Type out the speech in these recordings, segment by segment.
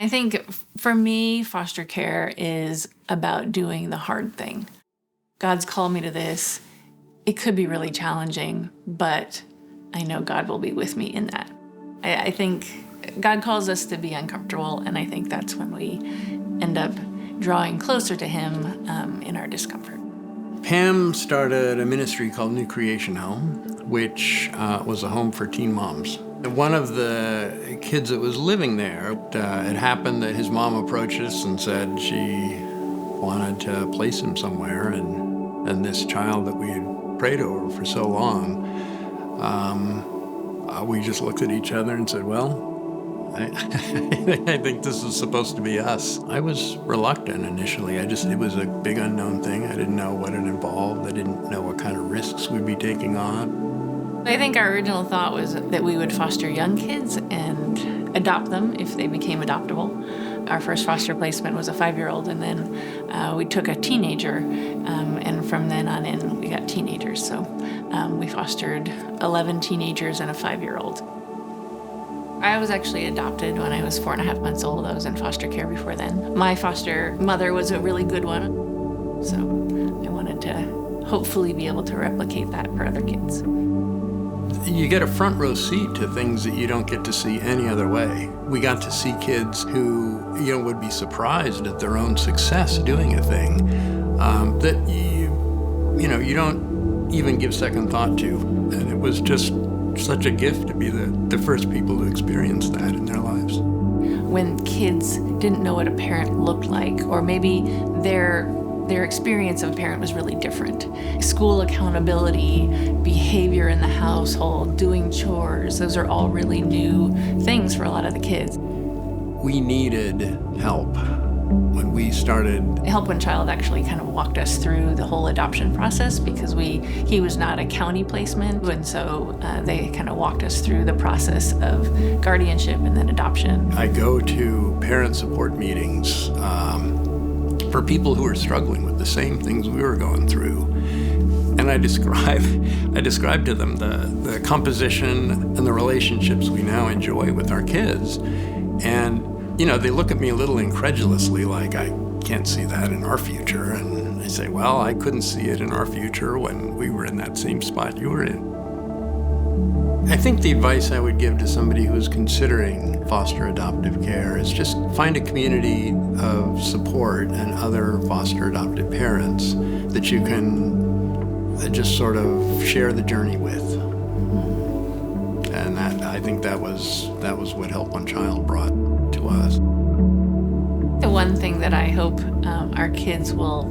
I think for me, foster care is about doing the hard thing. God's called me to this. It could be really challenging, but I know God will be with me in that. I think God calls us to be uncomfortable, and I think that's when we end up drawing closer to Him in our discomfort. Pam started a ministry called New Creation Home, which was a home for teen moms. One of the kids that was living there, it happened that his mom approached us and said she wanted to place him somewhere, and this child that we had prayed over for so long, we just looked at each other and said, well, I think this is supposed to be us. I was reluctant initially. It was a big unknown thing. I didn't know what it involved. I didn't know what kind of risks we'd be taking on. I think our original thought was that we would foster young kids and adopt them if they became adoptable. Our first foster placement was a 5-year-old, and then we took a teenager, and from then on in, we got teenagers. So we fostered 11 teenagers and a 5-year-old. I was actually adopted when I was 4.5 months old. I was in foster care before then. My foster mother was a really good one, so I wanted to hopefully be able to replicate that for other kids. You get a front row seat to things that you don't get to see any other way. We got to see kids who, would be surprised at their own success doing a thing that you don't even give second thought to. And it was just such a gift to be the first people to experience that in their lives. When kids didn't know what a parent looked like, or maybe their experience of a parent was really different. School accountability, behavior in the household, doing chores, those are all really new things for a lot of the kids. We needed help when we started. Help One Child actually kind of walked us through the whole adoption process because he was not a county placement, and so they kind of walked us through the process of guardianship and then adoption. I go to parent support meetings for people who are struggling with the same things we were going through. And I describe to them the composition and the relationships we now enjoy with our kids. And, they look at me a little incredulously, like, I can't see that in our future. And I say, well, I couldn't see it in our future when we were in that same spot you were in. I think the advice I would give to somebody who's considering foster adoptive care is just find a community of support and other foster adoptive parents that you can just sort of share the journey with. And I think that was what Help One Child brought to us. The one thing that I hope our kids will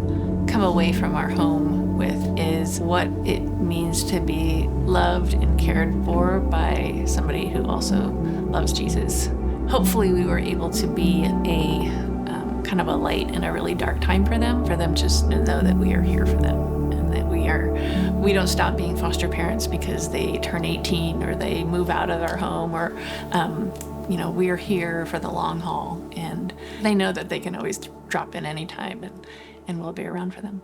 come away from our home with is what it means to be loved and cared for by somebody who also loves Jesus. Hopefully we were able to be a kind of a light in a really dark time for them just to know that we are here for them, and that we don't stop being foster parents because they turn 18 or they move out of our home, or we're here for the long haul, and they know that they can always drop in anytime, and we'll be around for them.